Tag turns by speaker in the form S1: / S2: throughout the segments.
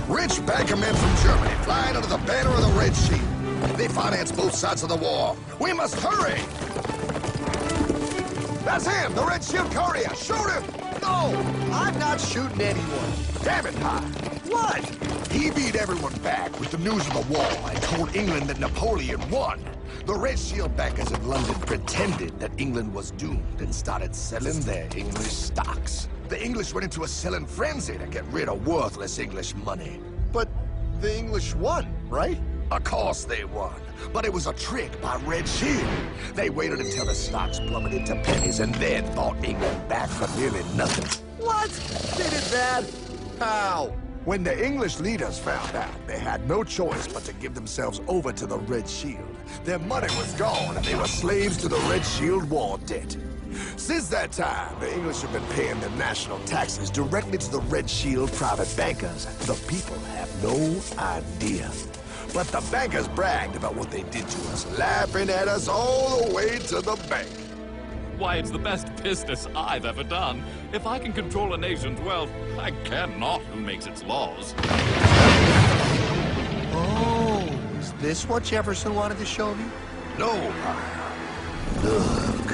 S1: Rich bankermen from Germany flying under the banner of the Red Shield. They finance both sides of the war. We must hurry! That's him, the Red Shield courier! Shoot him!
S2: No! I'm not shooting anyone.
S1: Damn it, Pye!
S2: What?
S1: He beat everyone back with the news of the war and told England that Napoleon won. The Red Shield bankers in London pretended that England was doomed and started selling their English stocks. The English went into a selling frenzy to get rid of worthless English money.
S2: But the English won, right?
S1: Of course they won, but it was a trick by Red Shield. They waited until the stocks plummeted to pennies and then bought England back for nearly nothing.
S2: What? They did that? How?
S1: When the English leaders found out, they had no choice but to give themselves over to the Red Shield. Their money was gone, and they were slaves to the Red Shield war debt. Since that time, the English have been paying their national taxes directly to the Red Shield private bankers. The people have no idea. But the bankers bragged about what they did to us, laughing at us all the way to the bank.
S3: Why, it's the best business I've ever done. If I can control a nation's wealth, I care not who makes its laws.
S2: Oh, is this what Jefferson wanted to show me?
S1: No, look.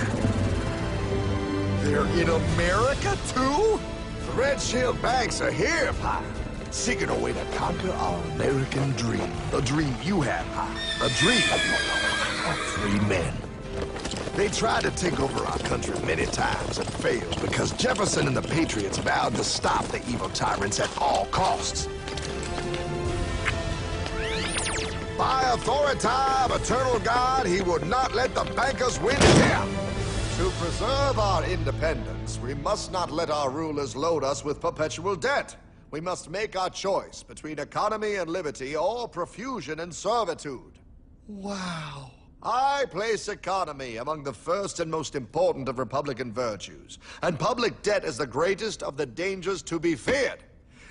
S2: They're in America, too?
S1: The Red Shield banks are here, Pye. Seeking a way to conquer our American dream. The dream you have, Pye. A dream of free men. They tried to take over our country many times and failed because Jefferson and the Patriots vowed to stop the evil tyrants at all costs. By authority of eternal God, he would not let the bankers win here.
S4: To preserve our independence, we must not let our rulers load us with perpetual debt. We must make our choice between economy and liberty or profusion and servitude.
S2: Wow.
S4: I place economy among the first and most important of Republican virtues, and public debt is the greatest of the dangers to be feared.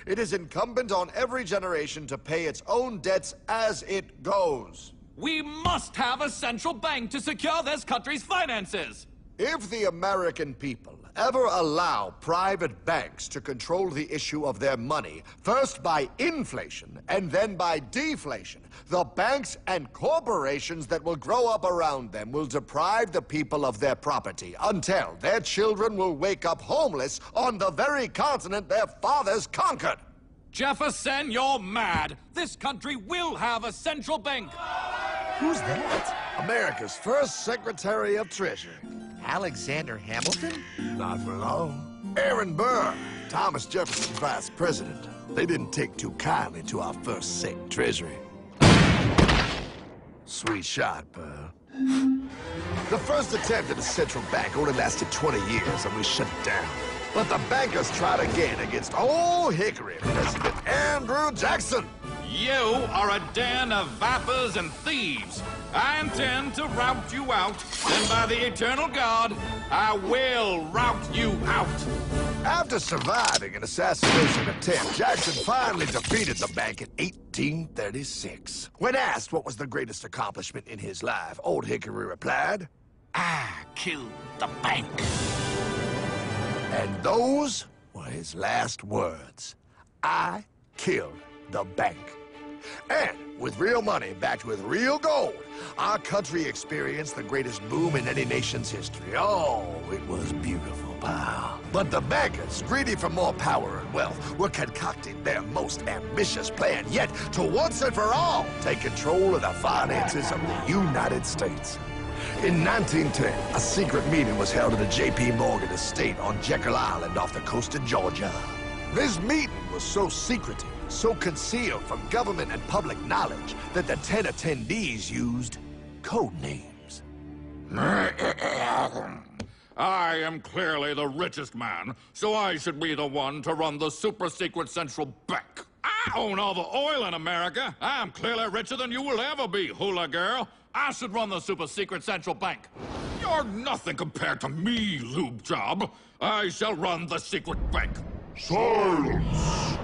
S4: It is incumbent on every generation to pay its own debts as it goes.
S3: We must have a central bank to secure this country's finances.
S4: If the American people ever allow private banks to control the issue of their money, first by inflation and then by deflation, the banks and corporations that will grow up around them will deprive the people of their property until their children will wake up homeless on the very continent their fathers conquered.
S3: Jefferson, you're mad. This country will have a central bank.
S2: Who's that?
S1: America's first Secretary of Treasury.
S2: Alexander Hamilton?
S1: Not for long. Aaron Burr, Thomas Jefferson's vice president. They didn't take too kindly to our first Sec Treasury. Sweet shot, Burr. The first attempt at a central bank only lasted 20 years and we shut it down. But the bankers tried again against Old Hickory, President Andrew Jackson.
S3: You are a den of vipers and thieves. I intend to rout you out, and by the eternal God, I will rout you out.
S1: After surviving an assassination attempt, Jackson finally defeated the bank in 1836. When asked what was the greatest accomplishment in his life, Old Hickory replied,
S3: I killed the bank.
S1: And those were his last words. I killed the bank. And with real money backed with real gold, our country experienced the greatest boom in any nation's history. Oh, it was beautiful, pal. But the bankers, greedy for more power and wealth, were concocting their most ambitious plan yet to once and for all take control of the finances of the United States. In 1910, a secret meeting was held at the J.P. Morgan estate on Jekyll Island off the coast of Georgia. This meeting was so secretive, so concealed from government and public knowledge that the 10 attendees used code names.
S3: I am clearly the richest man, so I should be the one to run the super-secret central bank. I own all the oil in America. I'm clearly richer than you will ever be, hula girl. I should run the super-secret central bank. You're nothing compared to me, lube job. I shall run the secret bank.
S5: Silence!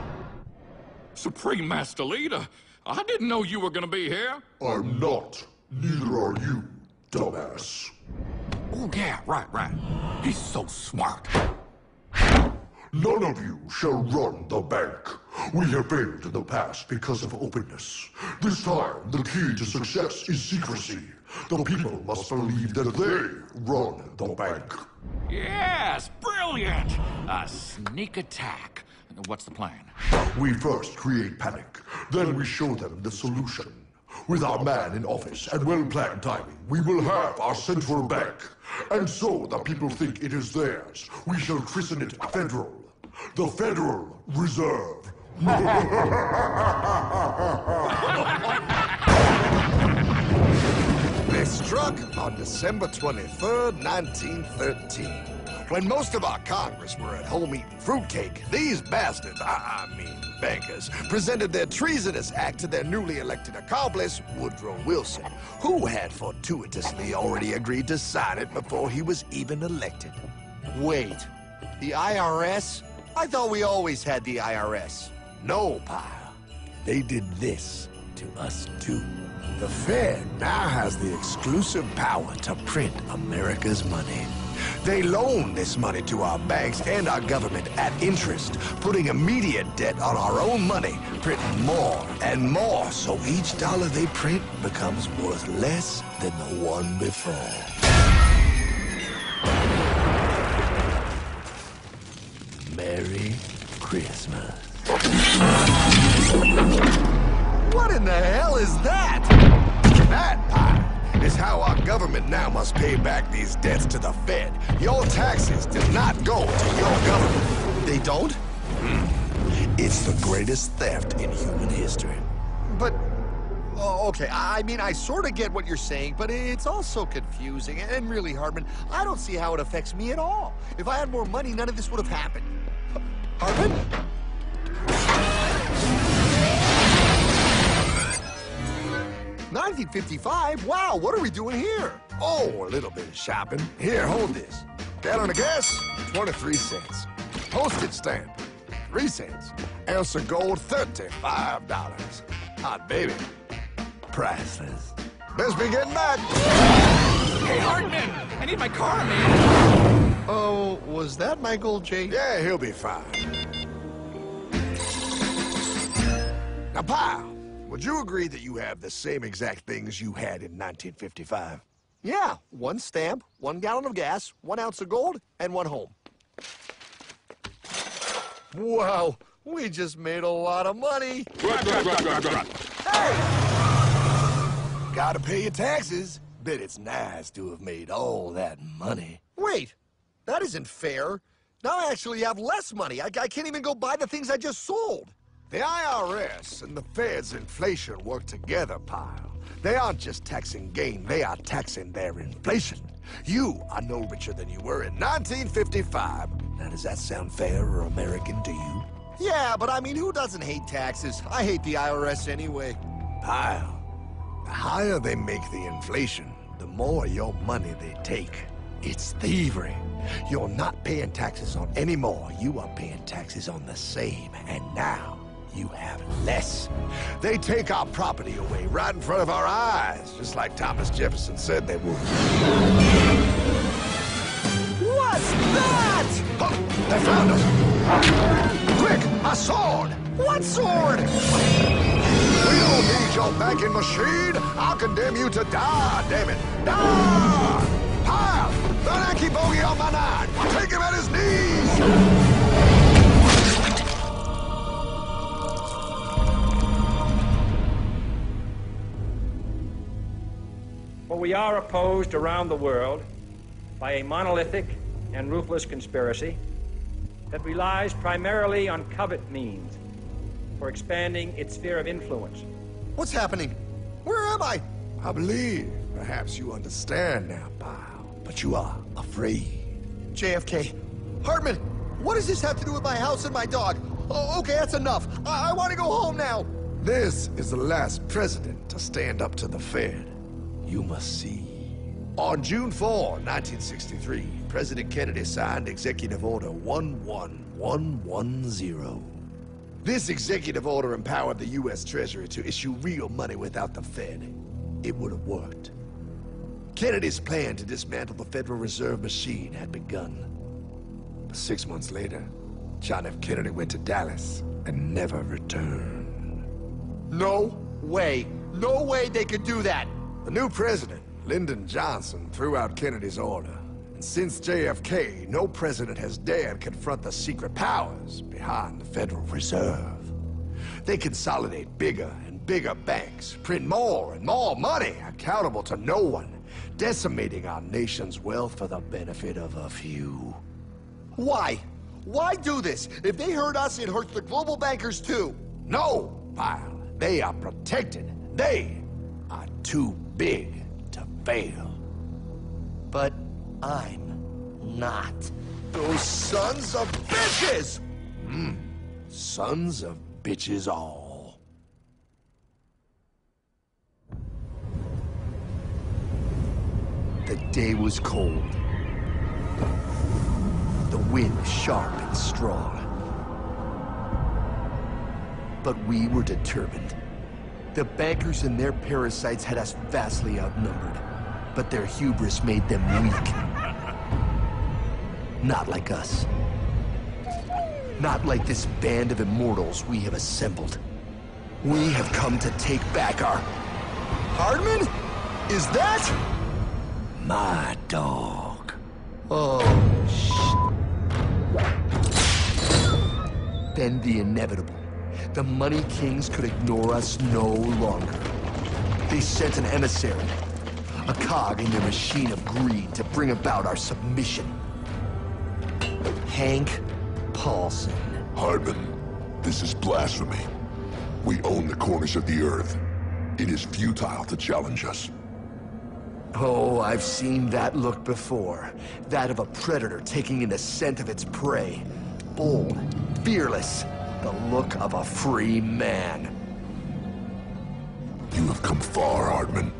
S3: Supreme Master Leader, I didn't know you were gonna be here.
S5: I'm not. Neither are you, dumbass.
S3: Oh, yeah, right. He's so smart.
S5: None of you shall run the bank. We have failed in the past because of openness. This time, the key to success is secrecy. The people must believe that they run the bank.
S3: Yes, brilliant! A sneak attack. What's the plan?
S5: We first create panic, then we show them the solution. With our man in office and well-planned timing, we will have our central bank. And so the people think it is theirs. We shall christen it Federal. The Federal Reserve.
S1: They struck on December 23rd, 1913. When most of our Congress were at home eating fruitcake, these bastards, I mean bankers, presented their treasonous act to their newly elected accomplice, Woodrow Wilson, who had fortuitously already agreed to sign it before he was even elected.
S2: Wait, the IRS? I thought we always had the IRS.
S1: No, pal. They did this to us too. The Fed now has the exclusive power to print America's money. They loan this money to our banks and our government at interest, putting immediate debt on our own money, printing more and more, so each dollar they print becomes worth less than the one before. Merry Christmas.
S2: What in the hell is that?
S1: That, pal, is how our government now must pay back these debts to the Fed. Your taxes do not go to your government.
S2: They don't?
S1: It's the greatest theft in human history.
S2: But, oh, okay, I mean, I sort of get what you're saying, but it's all so confusing. And really, Hartman, I don't see how it affects me at all. If I had more money, none of this would have happened. Hartman? 1955? Wow, what are we doing here?
S1: Oh, a little bit of shopping. Here, hold this. Gallon of gas, 23 cents. Postage stamp, 3 cents. Ounce of gold, $35. Hot baby, priceless. Best be getting back.
S3: Hey, Hartman! I need my car, man!
S2: Oh, was that Michael J?
S1: Yeah, he'll be fine. Now, pal, would you agree that you have the same exact things you had in 1955?
S2: Yeah, 1 stamp, 1 gallon of gas, 1 ounce of gold, and 1 home. Wow, we just made a lot of money. Hey!
S1: Gotta pay your taxes. Bet it's nice to have made all that money.
S2: Wait, that isn't fair. Now I actually have less money. I can't even go buy the things I just sold.
S1: The IRS and the Fed's inflation work together, pal. They aren't just taxing gain, they are taxing their inflation. You are no richer than you were in 1955. Now, does that sound fair or American to you?
S2: Yeah, but I mean, who doesn't hate taxes? I hate the IRS anyway.
S1: Pal, the higher they make the inflation, the more your money they take. It's thievery. You're not paying taxes on any more. You are paying taxes on the same, and now you have less. They take our property away right in front of our eyes, just like Thomas Jefferson said they would.
S2: What's that?
S1: Oh, they found us! Quick, a sword!
S2: What sword?
S1: We don't need your banking machine! I'll condemn you to die, damn it! Die! Pile! The Yankee bogey on my 9! Take him at his knees!
S6: For we are opposed around the world by a monolithic and ruthless conspiracy that relies primarily on covert means for expanding its sphere of influence.
S2: What's happening? Where am I?
S1: I believe perhaps you understand now, pal, but you are afraid.
S2: JFK. Hartman, what does this have to do with my house and my dog? Oh, okay, that's enough. I want to go home now.
S1: This is the last president to stand up to the Fed. You must see. On June 4, 1963, President Kennedy signed Executive Order 11110. This executive order empowered the U.S. Treasury to issue real money without the Fed. It would have worked. Kennedy's plan to dismantle the Federal Reserve machine had begun. But 6 months later, John F. Kennedy went to Dallas and never returned.
S2: No way. No way they could do that.
S1: The new president, Lyndon Johnson, threw out Kennedy's order. And since JFK, no president has dared confront the secret powers behind the Federal Reserve. They consolidate bigger and bigger banks, print more and more money, accountable to no one, decimating our nation's wealth for the benefit of a few.
S2: Why? Why do this? If they hurt us, it hurts the global bankers too.
S1: No, Pyle. They are protected. They are too big to fail.
S2: But I'm not.
S1: Those sons of bitches! Sons of bitches all.
S2: The day was cold. The wind sharp and strong. But we were determined. The bankers and their parasites had us vastly outnumbered, but their hubris made them weak. Not like us. Not like this band of immortals we have assembled. We have come to take back our... Hardman? Is that...
S1: My dog.
S2: Oh, Then the inevitable. The Money Kings could ignore us no longer. They sent an emissary, a cog in their machine of greed to bring about our submission. Hank Paulson.
S5: Hardman, this is blasphemy. We own the corners of the earth. It is futile to challenge us.
S2: Oh, I've seen that look before. That of a predator taking in the scent of its prey. Bold, fearless, the look of a free man.
S5: You have come far, Hardman.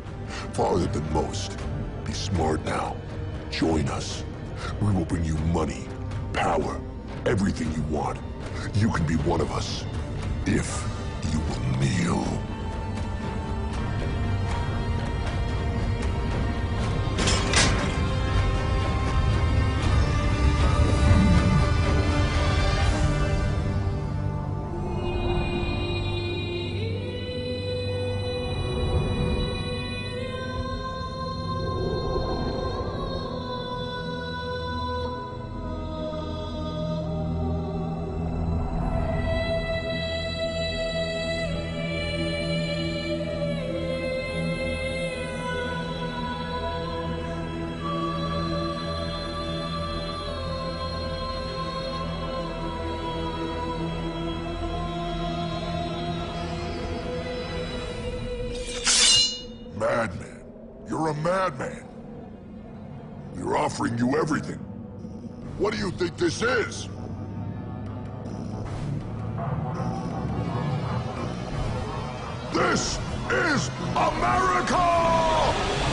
S5: Farther than most. Be smart now. Join us. We will bring you money, power, everything you want. You can be one of us, if you will kneel. Madman. You're a madman. We're offering you everything. What do you think this is? This is America!